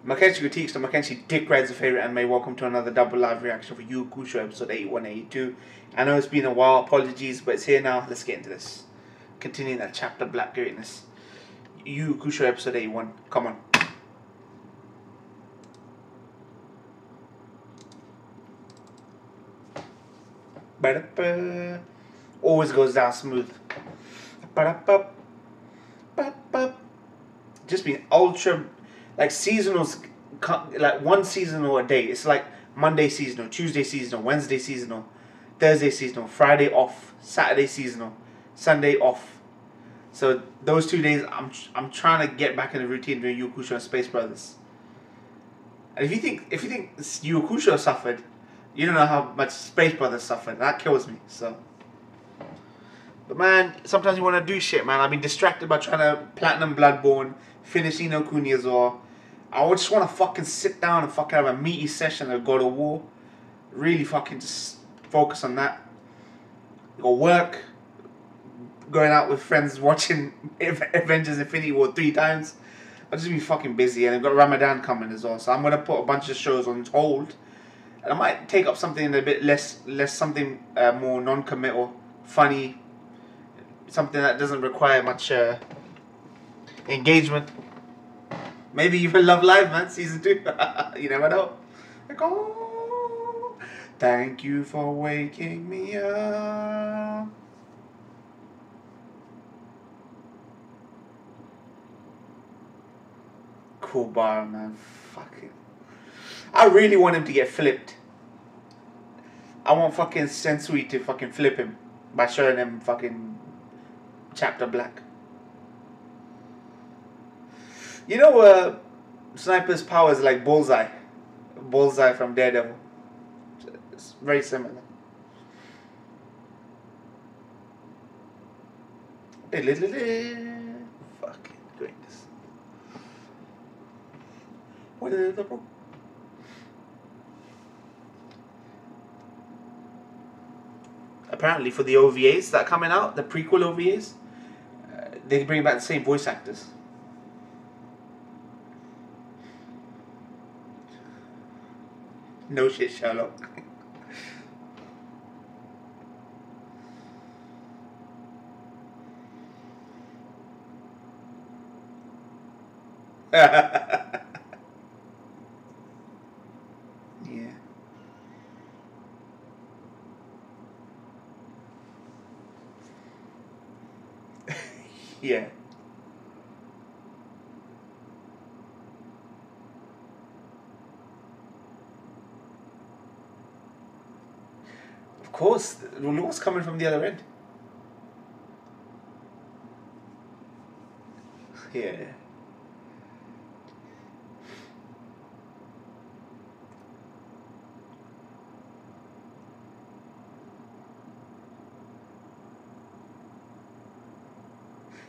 Makenshi critiques the Makenshi Dick Rides a favorite anime. Welcome to another double live reaction for Hakusho episode 81 82. I know it's been a while, apologies, but it's here now. Let's get into this. Continuing that chapter black greatness. Hakusho episode 81. Come on. Ba-da-ba. Always goes down smooth. Ba-da-ba. Ba-ba. Just being ultra, like seasonals, like one seasonal a day. It's like Monday seasonal, Tuesday seasonal, Wednesday seasonal, Thursday seasonal, Friday off, Saturday seasonal, Sunday off. So those 2 days, I'm trying to get back in the routine doing Hakusho and Space Brothers. And if you think Hakusho suffered, you don't know how much Space Brothers suffered. That kills me. So. But man, sometimes you want to do shit, man. I've been distracted by trying to platinum Bloodborne, finish Ino Kuni as well. I just want to fucking sit down and fucking have a meaty session of God of War. Really fucking just focus on that. Or work. Going out with friends watching Avengers Infinity War 3 times. I've just been fucking busy, and I've got Ramadan coming as well. So I'm going to put a bunch of shows on hold. And I might take up something a bit less something more non-committal, funny. Something that doesn't require much engagement. Maybe even Love Live, man, season 2. You never know. Like, oh, thank you for waking me up. Cool bar, man. Fucking. I really want him to get flipped. I want fucking Sensui to fucking flip him by showing him fucking chapter black. You know, Sniper's power is like Bullseye. Bullseye from Daredevil. It's very similar. Fucking greatness. What is it, bro? Apparently for the OVAs that are coming out, the prequel OVAs, they bring back the same voice actors. No shit, Sherlock. Yeah. Yeah. Of course, the law's coming from the other end. Yeah.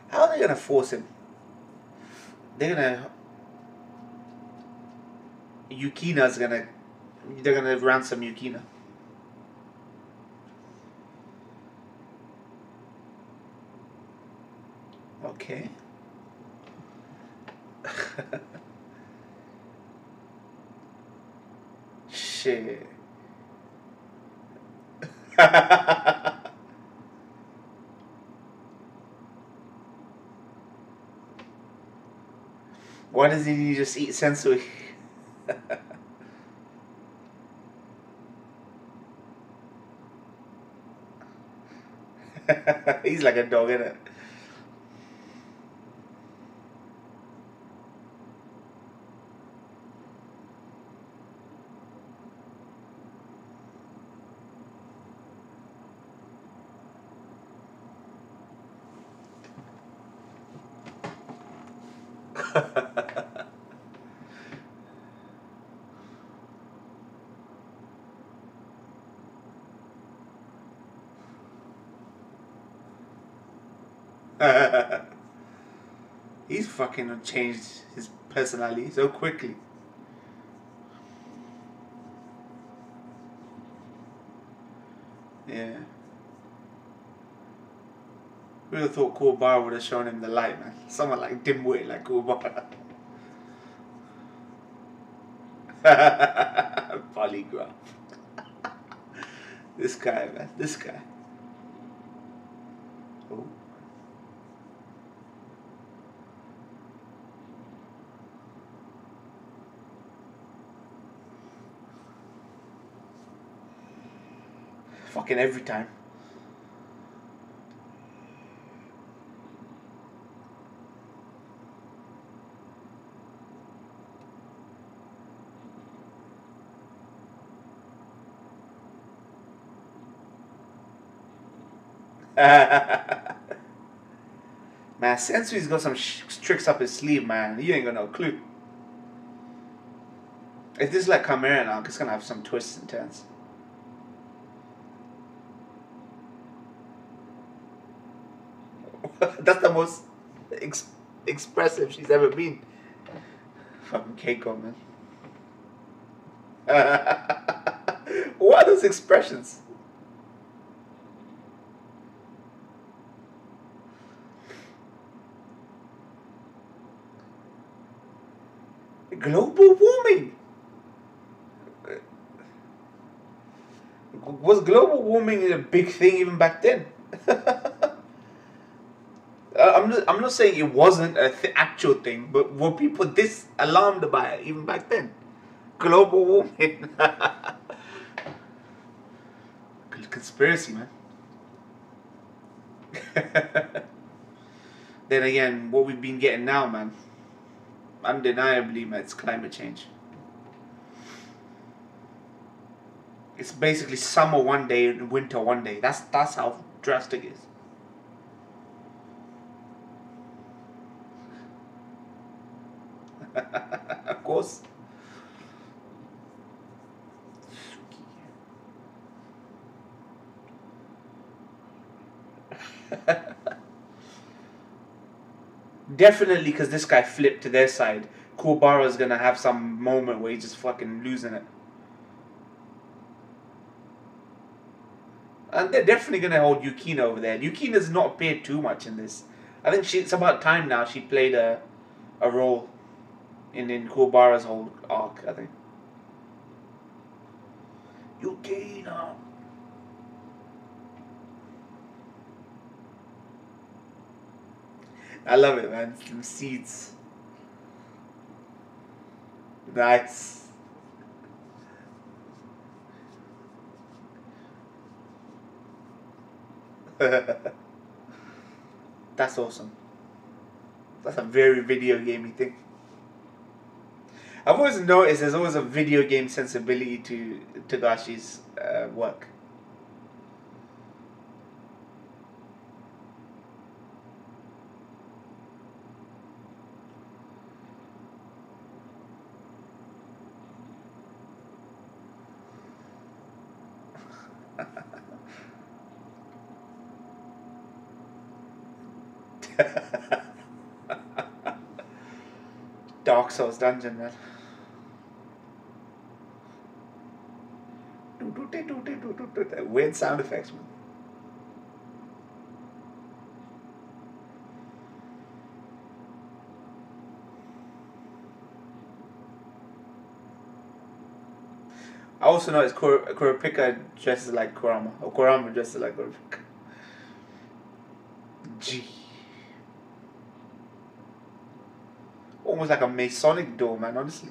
How are they gonna force him? They're gonna. They're gonna ransom Yukina. Okay. Shit. Why doesn't he just eat Sensui? He's like a dog, isn't it? He's fucking changed his personality so quickly. Yeah. Who would have thought Kuwabara would have shown him the light, man? Someone like dimwit like Kuwabara. Polygraph. This guy, man. This guy. Oh. Fucking every time. Man, Sensui's got some tricks up his sleeve, man. You ain't got no clue. If this is like Chimera now, it's gonna have some twists and turns. That's the most expressive she's ever been. Fucking Keiko, man. What are those expressions? Global warming. Was global warming a big thing even back then? I'm not saying it wasn't an actual thing, but were people this alarmed by it even back then? Global warming. Conspiracy, man. Then again, what we've been getting now, man, undeniably, man, it's climate change. It's basically summer one day and winter one day. That's how drastic it is. Of course. Definitely, because this guy flipped to their side. Kuwabara's gonna have some moment where he's just fucking losing it. And they're definitely gonna hold Yukina over there. Yukina's not appeared too much in this. I think it's about time now she played a role in Kuwabara's whole arc, I think. Yukina. I love it, man. Some seeds. Nice. That's awesome. That's a very video gamey thing. I've always noticed there's always a video game sensibility to Togashi's work. Dark Souls dungeon, man. Weird sound effects, man. I also noticed Kurapika dresses like Kurama, or Kurama dresses like Kurapika. G. Almost like a Masonic door, man, honestly.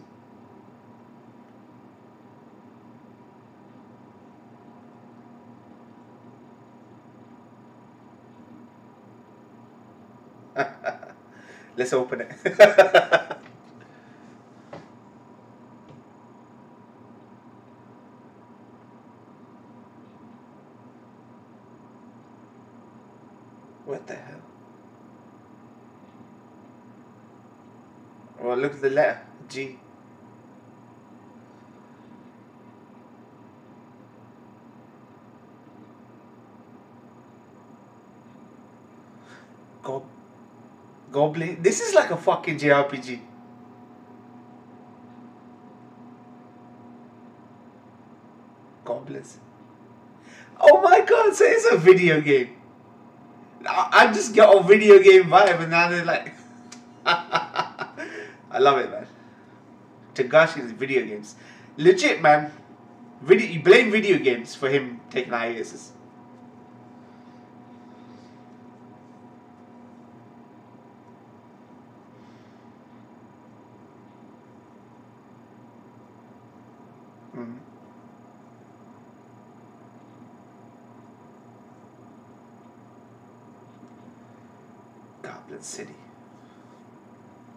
Let's open it. What the hell? Well, look at the letter G. Goblin. This is like a fucking JRPG. Goblins. Oh my god, so it's a video game. I just got a video game vibe, and now they're like. I love it, man. Tagashi in video games. Legit, man. You blame video games for him taking hiatuses. Goblin City.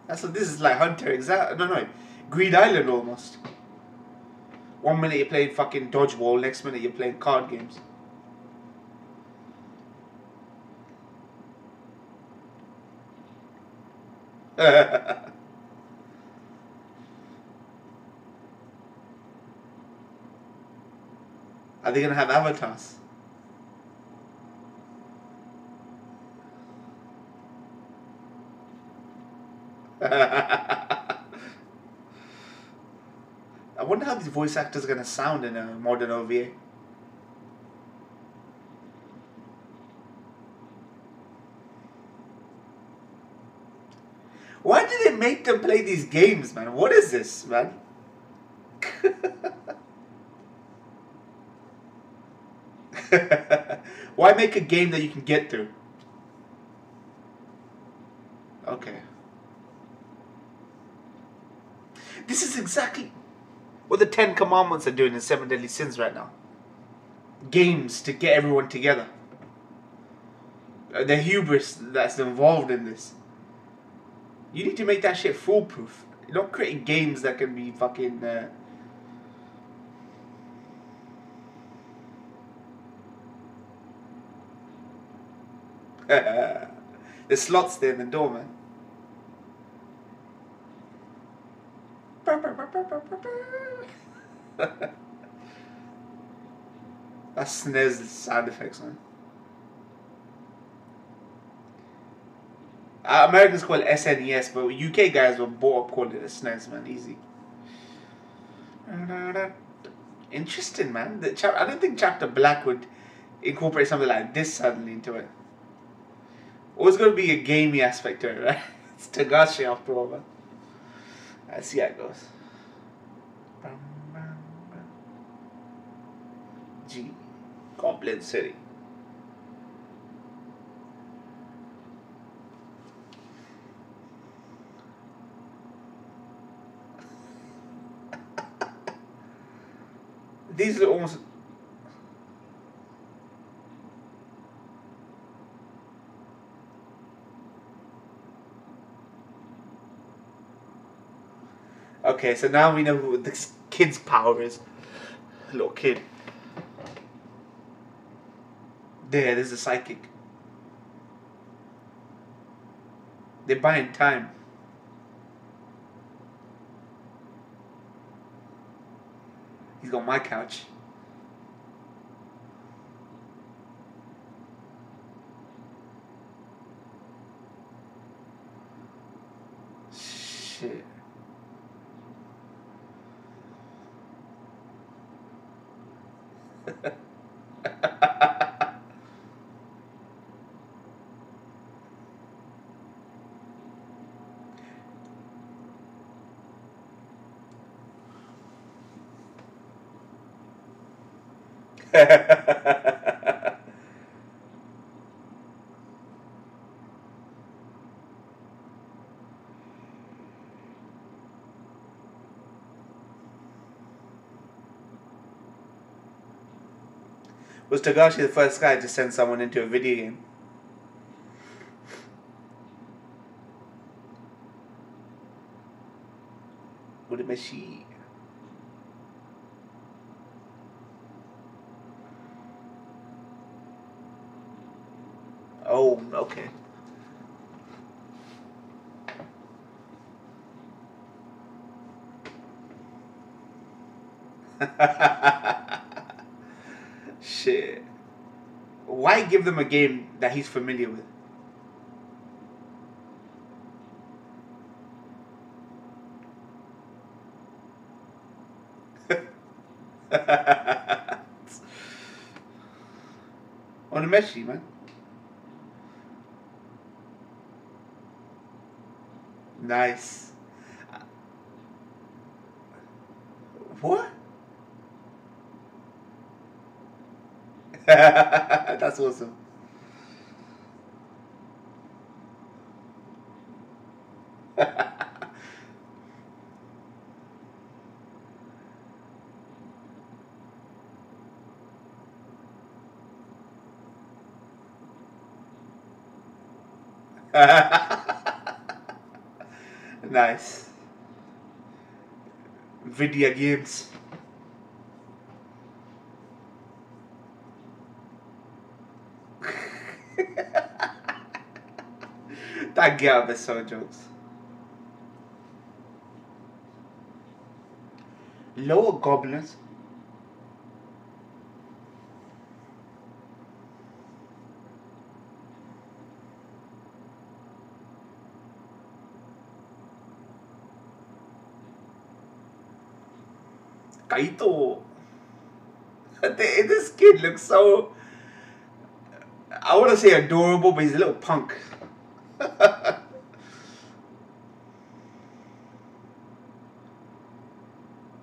That's what this is like. Hunter, no, Greed Island almost. 1 minute you're playing fucking dodgeball, next minute you're playing card games. Are they gonna have avatars? I wonder how these voice actors are gonna sound in a modern OVA. Why do they make them play these games, man? What is this, man? Why make a game that you can get through? Okay. This is exactly what the 10 Commandments are doing in 7 Deadly Sins right now. Games to get everyone together. The hubris that's involved in this. You need to make that shit foolproof. You're not creating games that can be fucking... There's slots there in the door, man. That's SNES sound effects, man. Americans call it SNES, but UK guys were bought up calling it a SNES, man. Easy. Interesting, man. I don't think Chapter Black would incorporate something like this suddenly into it. Always going to be a gamey aspect to it, right? It's Tagashi after all, man. Let's see how it goes. G. Goblin City. These are almost... Okay, so now we know who this kid's power is. Little kid. There's a psychic. They're buying time. He's got my couch. Shit. Was Tagashi the first guy to send someone into a video game? Urumeshii. Oh, okay. Shit. Why give them a game that he's familiar with? Onimeshi, man. Nice. What? That's awesome. Nice. Video games. That girl is so jokes. Lower goblins. Kaito. This kid looks so, I want to say adorable, but he's a little punk.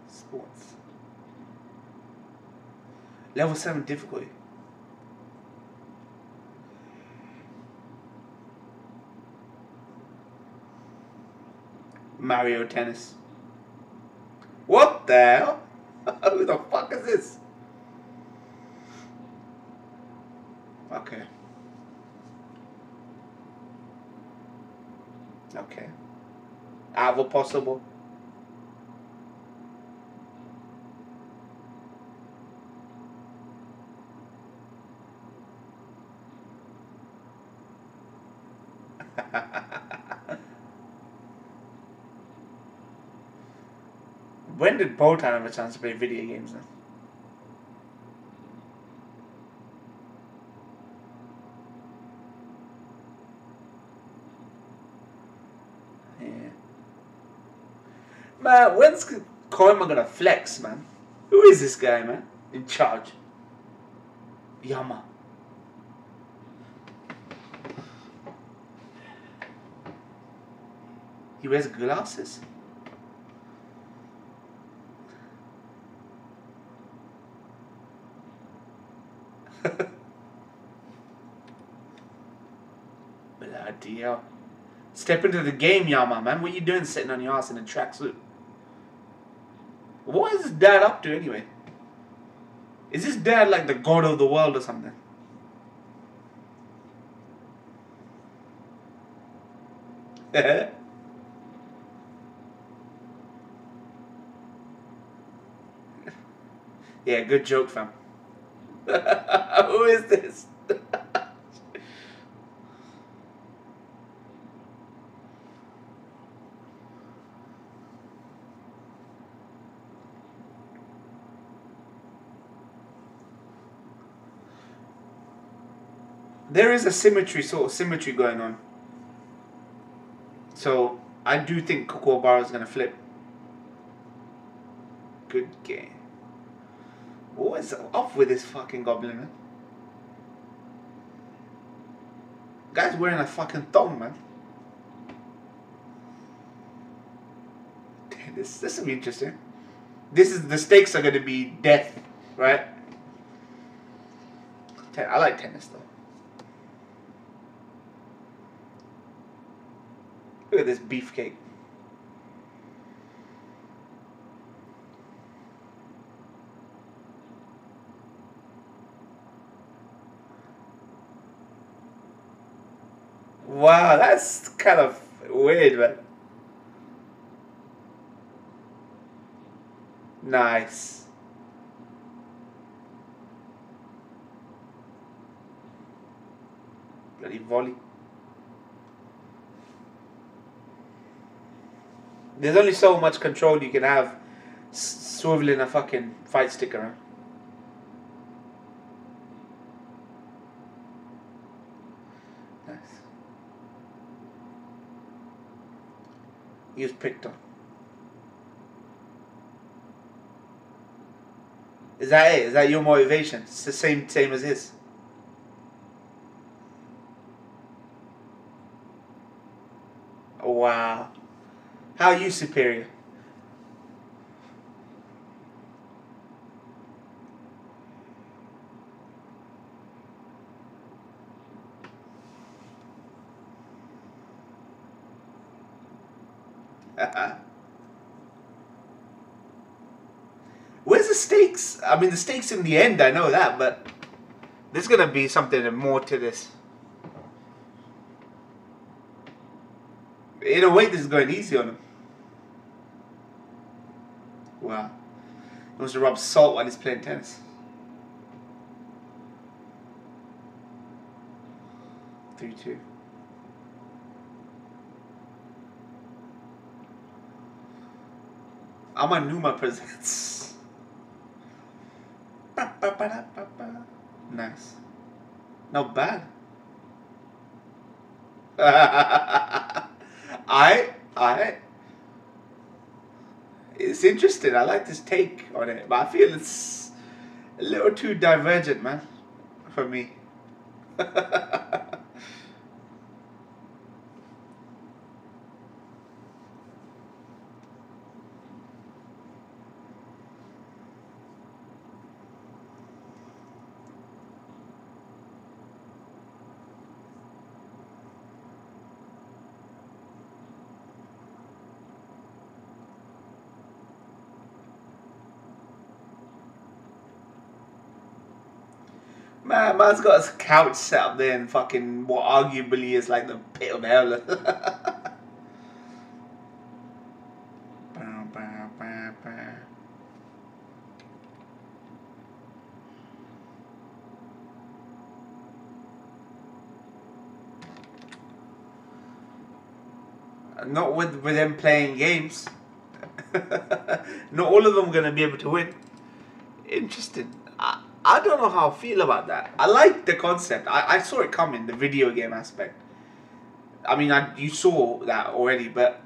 Sports. Level 7 difficulty. Mario Tennis. What the hell? Who the fuck is this? Okay. Okay. Avo possible. When did Botan have a chance to play video games then? Yeah. Man, when's Koima gonna flex, man? Who is this guy, man? In charge? Yama. He wears glasses? Bloody hell. Step into the game, Yama, man. What you doing sitting on your ass in a tracksuit? What is his dad up to anyway? Is his dad like the god of the world or something? Yeah, good joke, fam. Who is this? There is a sort of symmetry going on. So, I do think Kokobara is going to flip. Good game. What is up with this fucking goblin, man? Guy's wearing a fucking thong, man. Damn, this will be interesting. The stakes are going to be death, right? I like tennis, though. Look at this beefcake. Wow, that's kind of weird, man. Nice. Bloody volley. There's only so much control you can have swiveling a fucking fight stick around. Nice. He was picked on. Is that it? Is that your motivation? It's the same as his. Wow. How are you superior? Where's the stakes? I mean, the stakes in the end, I know that, but there's gonna be something more to this. In a way, this is going easy on him. Wow. He wants to rub salt while he's playing tennis. 3-2. Amanuma presents. Nice. Not bad. It's interesting. I like this take on it, but I feel it's a little too divergent, man, for me. Man's got a couch set up there in fucking what arguably is like the pit of hell. Not with them playing games. Not all of them are going to be able to win. Interesting. I don't know how I feel about that. I like the concept. I saw it coming, the video game aspect. I mean, you saw that already, but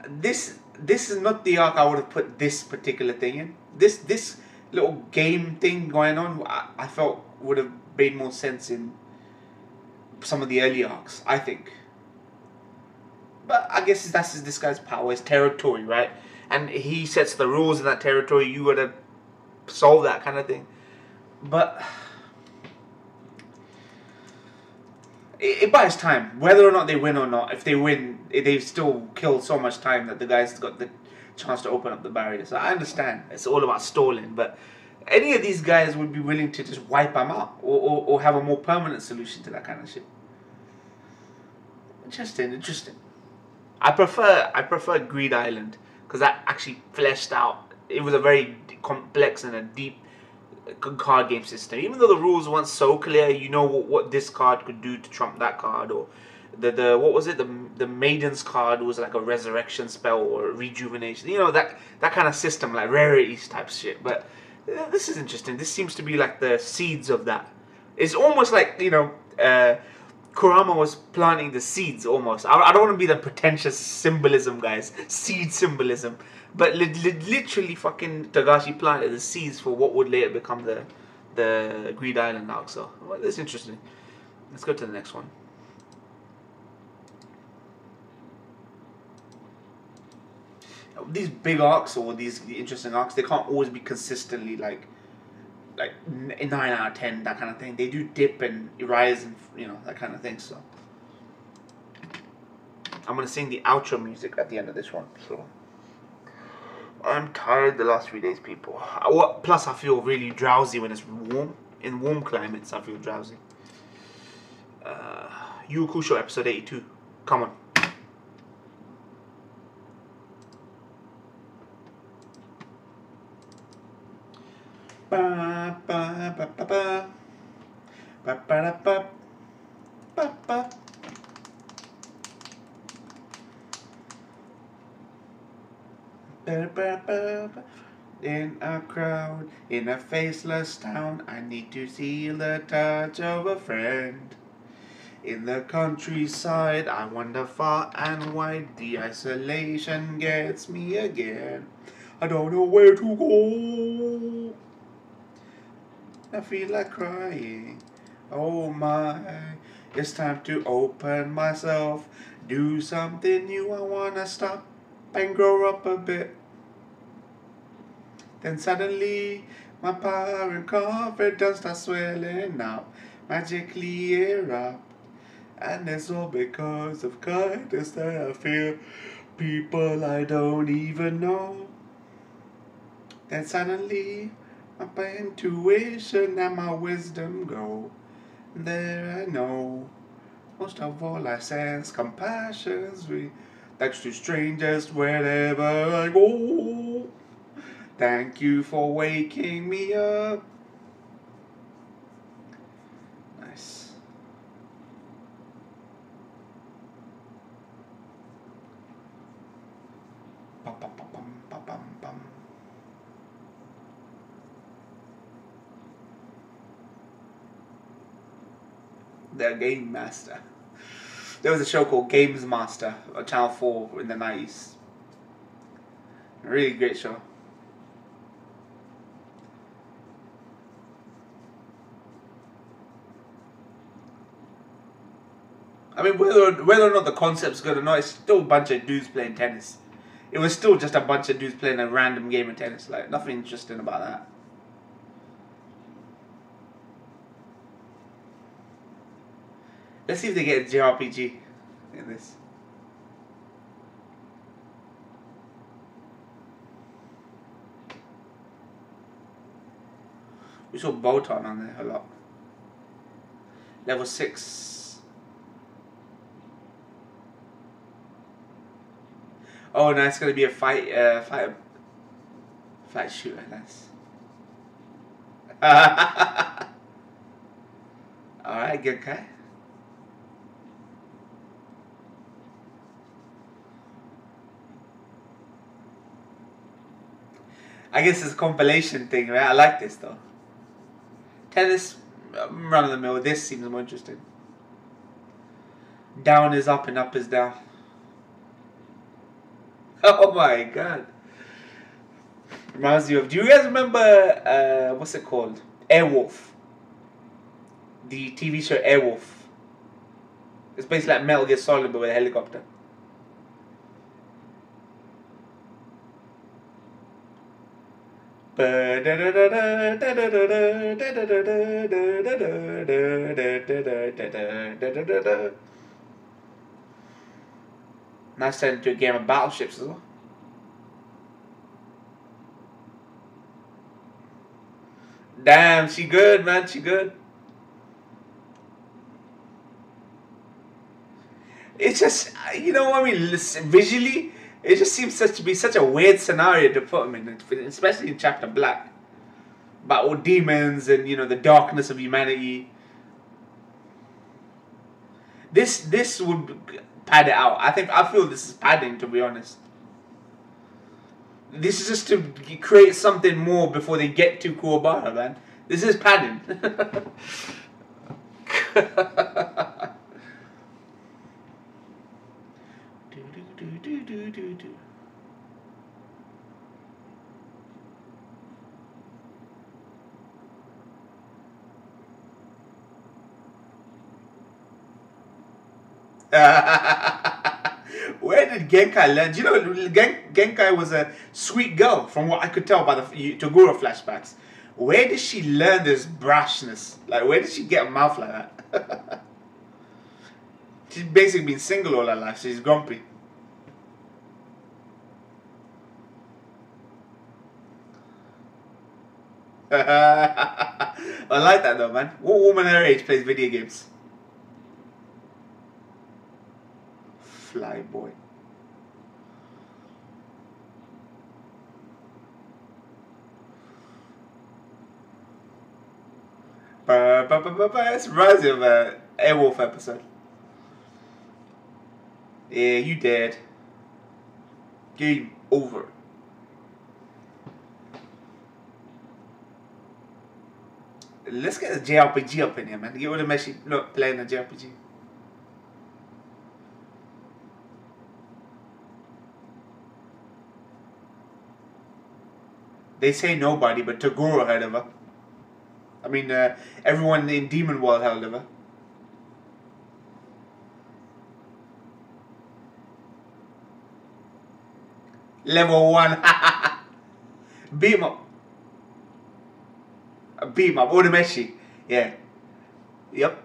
this is not the arc I would have put this particular thing in. This little game thing going on, I felt would have made more sense in some of the early arcs, I think. But I guess that's this guy's power, his territory, right? And he sets the rules in that territory. You gotta solve that kind of thing. But it buys time. Whether or not they win or not, if they win, they've still killed so much time that the guy's got the chance to open up the barrier. So I understand. It's all about stalling. But any of these guys would be willing to just wipe them out or have a more permanent solution to that kind of shit. Interesting. I prefer Greed Island because that actually fleshed out. It was a very complex and a deep card game system. Even though the rules weren't so clear, you know what this card could do to trump that card, or the what was it? The Maiden's card was like a resurrection spell or a rejuvenation. You know that kind of system, like rarities type shit. But this is interesting. This seems to be like the seeds of that. It's almost like, you know, Kurama was planting the seeds almost. I don't want to be the pretentious symbolism guys, seed symbolism, but literally fucking Togashi planted the seeds for what would later become the Greed Island arc. So well, that's interesting. Let's go to the next one. These big arcs or these interesting arcs, they can't always be consistently like 9 out of 10, that kind of thing. They do dip and rise and, you know, that kind of thing. So I'm gonna sing the outro music at the end of this one. So I'm tired the last 3 days, people. Plus I feel really drowsy when it's warm. In warm climates I feel drowsy. Hakusho episode 82. Come on. Ba ba ba ba ba ba ba ba ba ba. In a crowd, in a faceless town, I need to feel the touch of a friend. In the countryside, I wander far and wide. The isolation gets me again. I don't know where to go. I feel like crying. Oh my, it's time to open myself. Do something new, I wanna stop and grow up a bit. Then suddenly, my power and confidence start swelling up, magically erupt. And it's all because of kindness that I feel. People I don't even know. Then suddenly, my intuition and my wisdom go. There I know. Most of all I sense compassion's free. Thanks to strangers wherever I go. Thank you for waking me up. Nice. Bum, bum, bum, bum, bum, bum, bum. The Game Master. There was a show called Games Master on Channel 4 in the 90s. A really great show. I mean, whether or not the concept's good or not, it's still a bunch of dudes playing tennis. It was still just a bunch of dudes playing a random game of tennis. Like, nothing interesting about that. Let's see if they get a JRPG in this. We saw Botan on there a lot. Level 6. Oh, no, it's gonna be a fight shooter. Nice. Alright, good guy. I guess it's a compilation thing, right? I like this though. Tennis, run of the mill. This seems more interesting. Down is up and up is down. Oh my god. Reminds you of. Do you guys remember what's it called? Airwolf. The TV show Airwolf. It's basically like Metal Gear Solid but with a helicopter. Nice turn into a game of battleships as well. Damn, she good, man. She good. It's just, you know what I mean? Visually, it just seems to be such a weird scenario to put him in, especially in Chapter Black. About all demons and, you know, the darkness of humanity. This would pad it out. I feel this is padding, to be honest. This is just to create something more before they get to Kuwabara, man. This is padding. Where did Genkai learn? Do you know Genkai was a sweet girl from what I could tell by the Toguro flashbacks. Where did she learn this brashness? Like, where did she get a mouth like that? She's basically been single all her life. She's grumpy. I like that though, man. What woman her age plays video games? Fly boy. This reminds me of an Airwolf episode. Yeah, you dead. Game over. Let's get a JRPG up in here, man. Get rid of Messi not playing a JRPG. They say nobody, but Toguro heard of her. I mean, everyone in Demon World heard of her. Level 1. Beat him up. Beat him up. Urameshi. Yeah. Yep.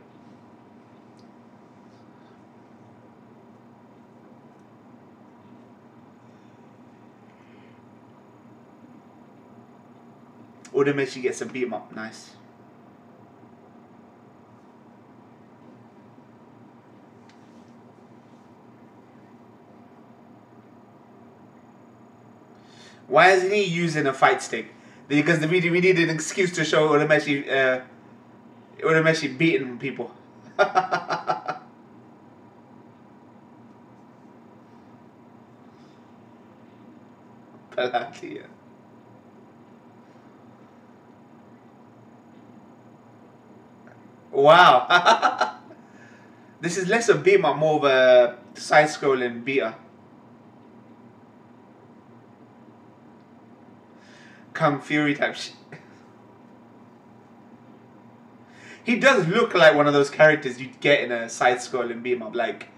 Urameshi gets a beat 'em up. Nice. Why isn't he using a fight stick? Because we need an excuse to show Urameshi beating people. Palatia. Wow. This is less of beat 'em up, more of a side-scrolling beater. Kung Fury type shit. He does look like one of those characters you'd get in a side-scrolling beat 'em up, like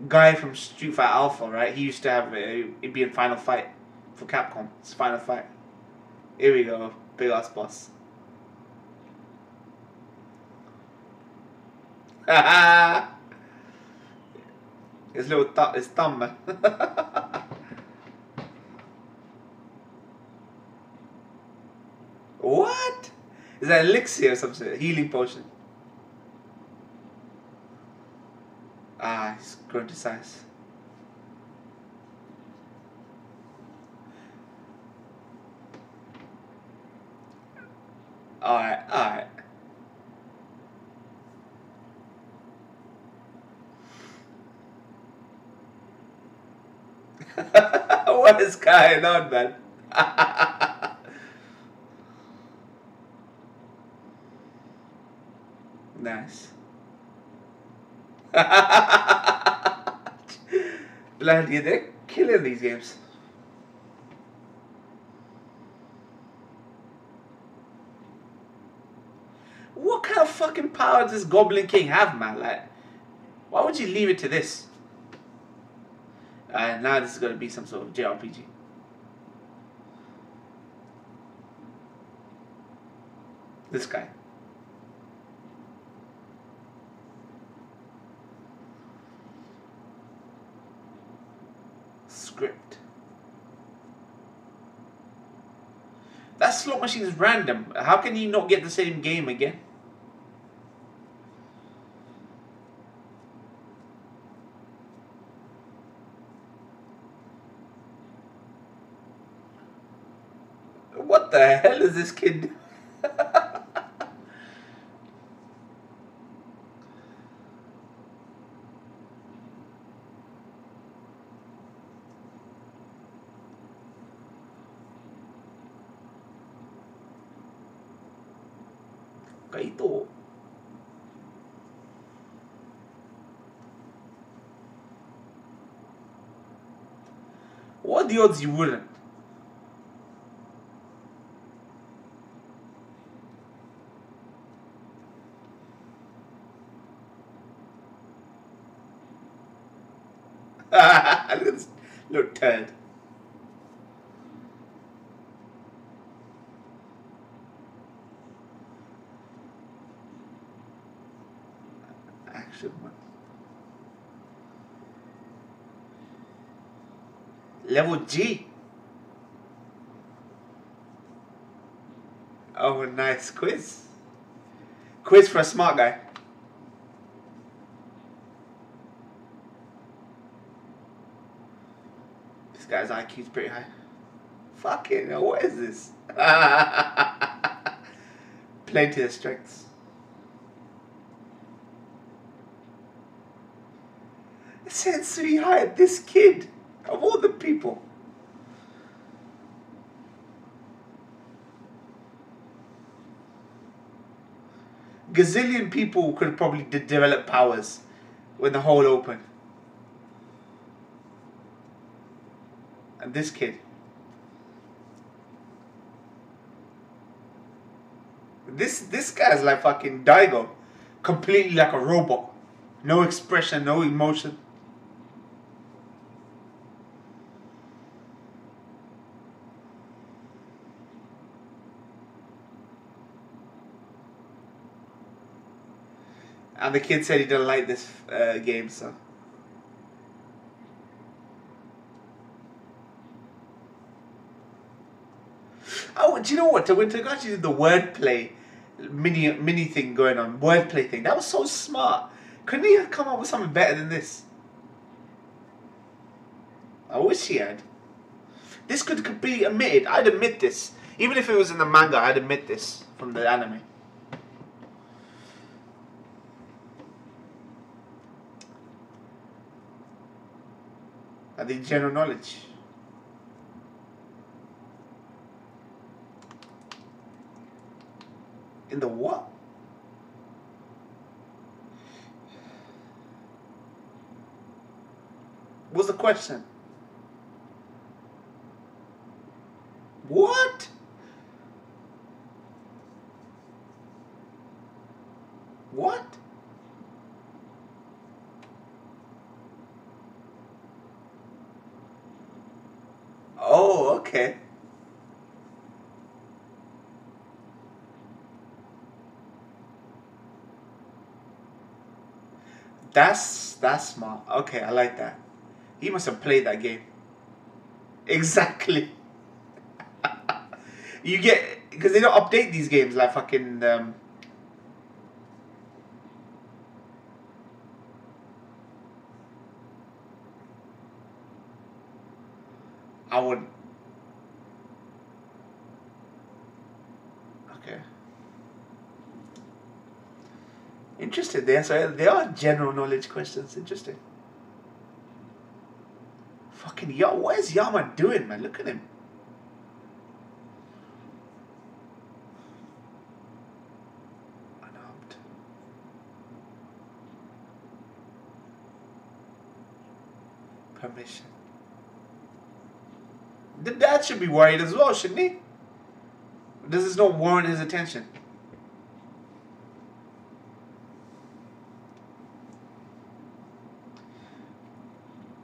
guy from Street Fighter Alpha, right? He used to have it'd be in Final Fight for Capcom. It's Final Fight. Here we go, big ass boss. His little his thumb, man. What? Is that elixir or something? Healing potion. Ah, he's grown to size. Alright, alright. What is going on, man? Nice. Bloody, they're killing these games. What kind of fucking power does Goblin King have, man? Like, why would you leave it to this? Now this is gonna be some sort of JRPG. This guy. Script. That slot machine is random. How can you not get the same game again? What the hell is this kid? Kaito. What are the odds you wouldn't? Look at this little turd. Action one. Level G. Oh, nice quiz. Quiz for a smart guy. This guy's IQ's pretty high. Fucking hell, what is this? Plenty of strengths. Sensui hired this kid of all the people. Gazillion people could probably develop powers when the hole opened. And this kid. This guy's like fucking Daigo. Completely like a robot. No expression, no emotion. And the kid said he didn't like this game, so. Oh, do you know what? When Togashi did the wordplay mini thing going on, wordplay thing, that was so smart. Couldn't he have come up with something better than this? I wish he had. This could be admitted. I'd admit this. Even if it was in the manga, I'd admit this from the anime. Are they general knowledge? In the what? What's the question? What? What? Oh, okay. That's smart. Okay, I like that. He must have played that game. Exactly. You get, because they don't update these games like fucking I would. Okay. Interesting. They are general knowledge questions. Interesting. Fucking what is Yama doing, man? Look at him. Unarmed. Permission. The dad should be worried as well, shouldn't he? Does this not warrant his attention?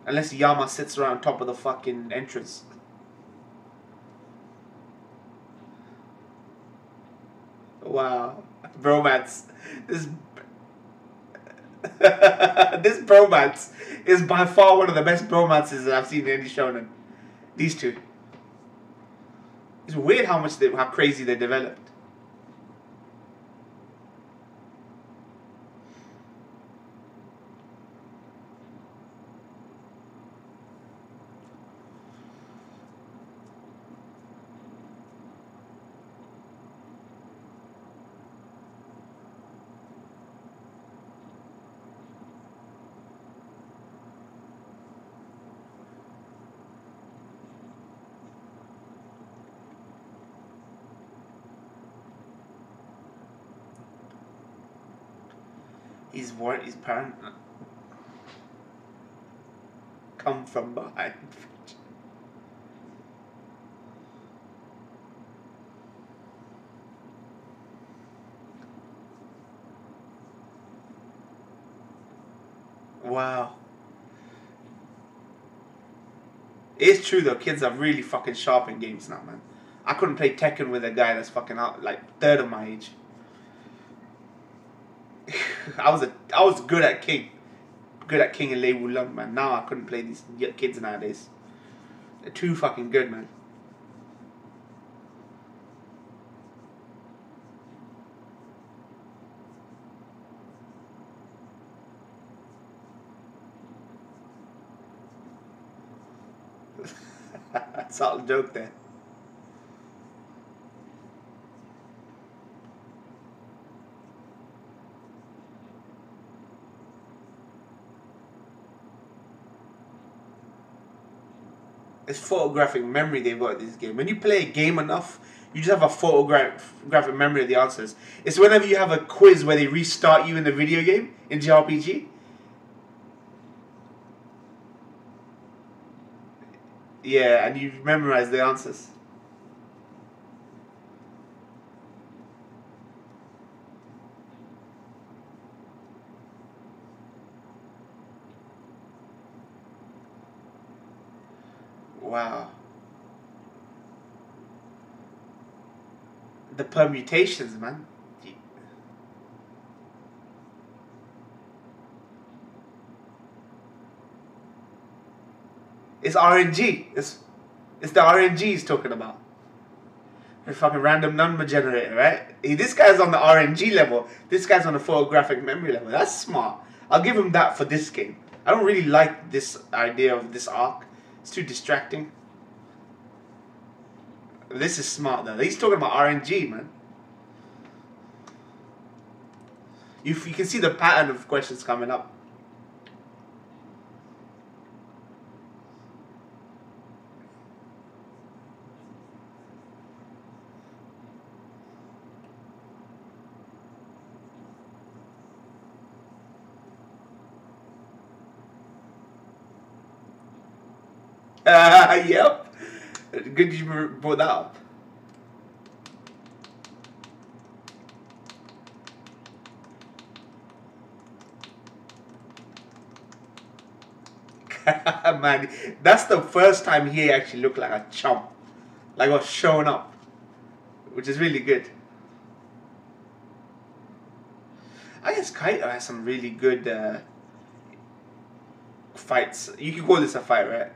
Unless Yama sits around top of the fucking entrance. Wow. Bromance. This this bromance is by far one of the best bromances that I've seen in any shonen. These two. It's weird how crazy they developed. He's parent. Come from behind. Wow. It's true though, kids are really fucking sharp in games now, man. I couldn't play Tekken with a guy that's fucking out like third of my age. I was good at King and Lei Wulong, man. Now I couldn't play these kids nowadays. They're too fucking good, man. That's all a joke there. It's photographic memory they've got in this game. When you play a game enough, you just have a photographic memory of the answers. It's whenever you have a quiz where they restart you in the video game, in JRPG. Yeah, and you memorize the answers. Wow. The permutations, man. It's RNG. It's the RNG he's talking about. A fucking random number generator, right? This guy's on the RNG level. This guy's on the photographic memory level. That's smart. I'll give him that for this game. I don't really like this idea of this arc. It's too distracting. This is smart though. He's talking about RNG, man. You can see the pattern of questions coming up. Yep. Good you brought that up. Man, that's the first time he actually looked like a chump. Like was showing up. Which is really good. I guess Kaito has some really good fights. You can call this a fight, right?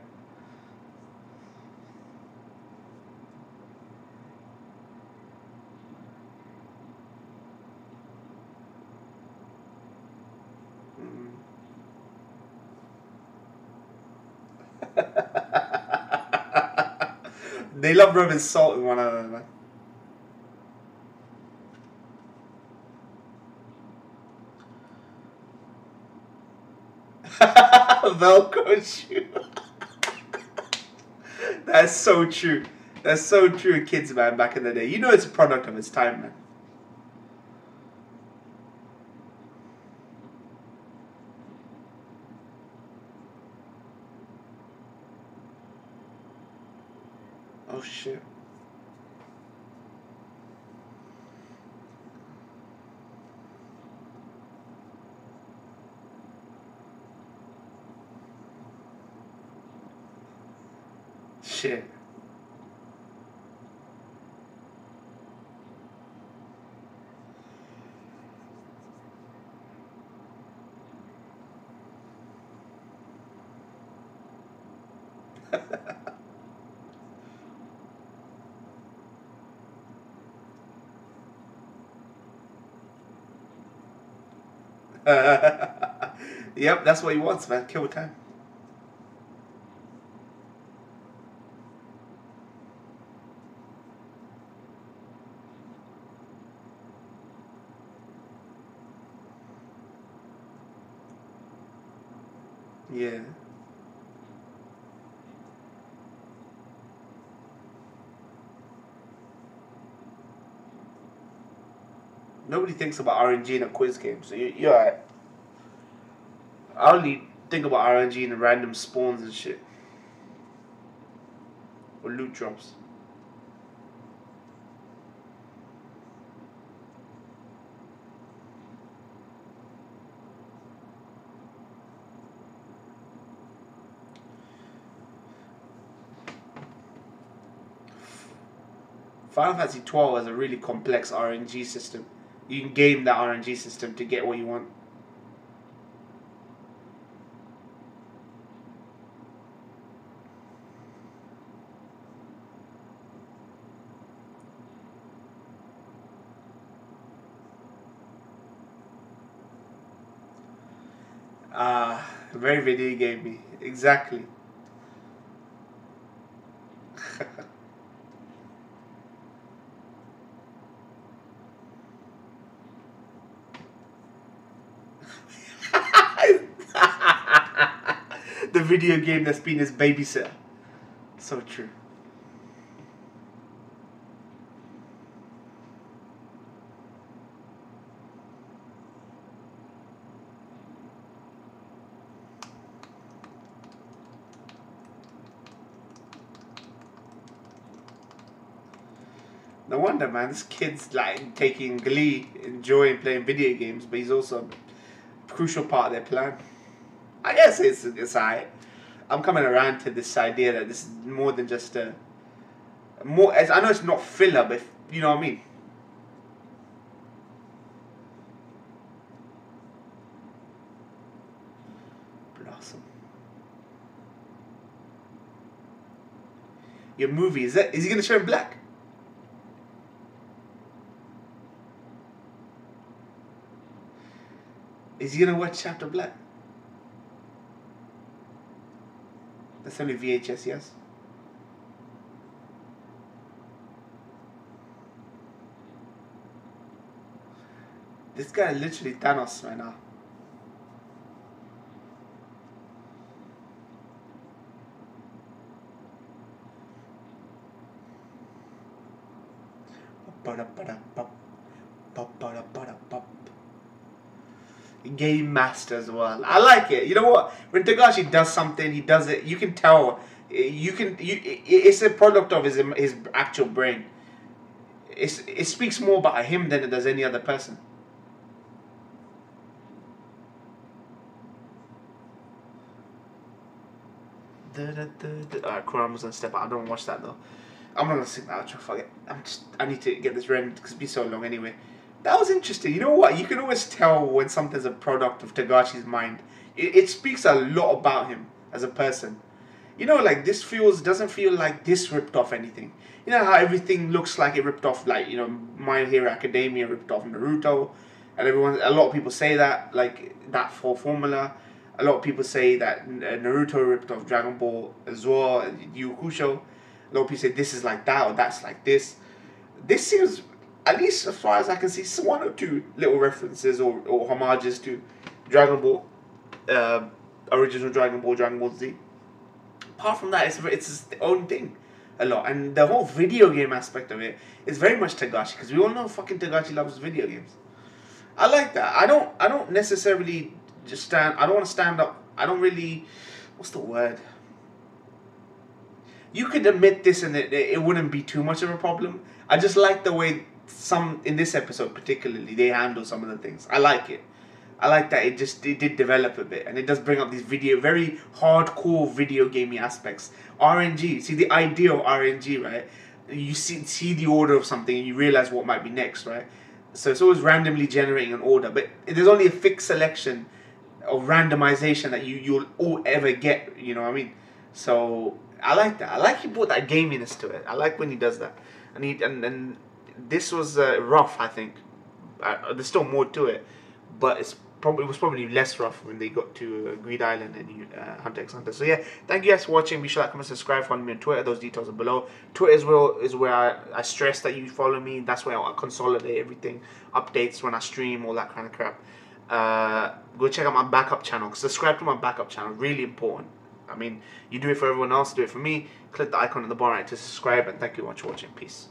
They love rubbing salt in one another, man. Velcro shoe. That's so true. That's so true, kids, man, back in the day. You know it's a product of its time, man. Oh, shit. Shit. Yep, that's what he wants, man. Kill time. Yeah. Nobody thinks about RNG in a quiz game, so you're alright. I only think about RNG in random spawns and shit. Or loot drops. Final Fantasy 12 has a really complex RNG system. You can game that RNG system to get what you want. Very video gamey. Exactly. The video game that's been his babysitter. So true. No wonder, man. This kid's like taking glee, enjoying playing video games, but he's also a crucial part of their plan. I guess it's alright. I'm coming around to this idea that this is more than just a more. I know it's not filler, but you know what I mean. Blossom. Your movie is he gonna show in black? Is he gonna watch Chapter Black? That's only VHS, yes. This guy literally Thanos right now. Game master as well. I like it. You know what? When Togashi does something, he does it. You can tell. It's a product of his actual brain. It speaks more about him than it does any other person. Alright, Kurama's gonna step out. I don't watch that though. I'm not gonna sing the outro. Fuck it. I need to get this rendered because it's been so long anyway. That was interesting. You know what? You can always tell when something's a product of Togashi's mind. It speaks a lot about him as a person. You know, like this doesn't feel like this ripped off anything. You know how everything looks like it ripped off, like, you know, My Hero Academia ripped off Naruto, and a lot of people say that, like that for formula. A lot of people say that Naruto ripped off Dragon Ball as well, and Hakusho. A lot of people say this is like that or that's like this. This seems, at least as far as I can see, one or two little references or homages to Dragon Ball, original Dragon Ball Z. Apart from that, it's its own thing a lot, and the whole video game aspect of it is very much Togashi, because we all know fucking Togashi loves video games. I like that. I don't necessarily just stand. I don't want to stand up. I don't really. What's the word? You could admit this and it wouldn't be too much of a problem. I just like the way in this episode particularly, they handle some of the things. I like it. I like that it did develop a bit, and it does bring up these very hardcore video gaming aspects. RNG, see the idea of RNG, right? You see the order of something and you realize what might be next, right? So it's always randomly generating an order, but there's only a fixed selection of randomization that you'll all ever get. You know what I mean? So I like that. I like he brought that gaminess to it. I like when he does that, and this was rough. I think there's still more to it, but it was probably less rough when they got to Greed Island and Hunter x Hunter. So yeah, thank you guys for watching. Be sure to like, comment, subscribe, follow me on Twitter. Those details are below. Twitter is where I stress that you follow me. That's where I consolidate everything, updates when I stream, all that kind of crap. Go check out my backup channel. Subscribe to my backup channel. Really important. I mean, you do it for everyone else, do it for me. Click the icon at the bottom right to subscribe, and thank you very much for watching. Peace.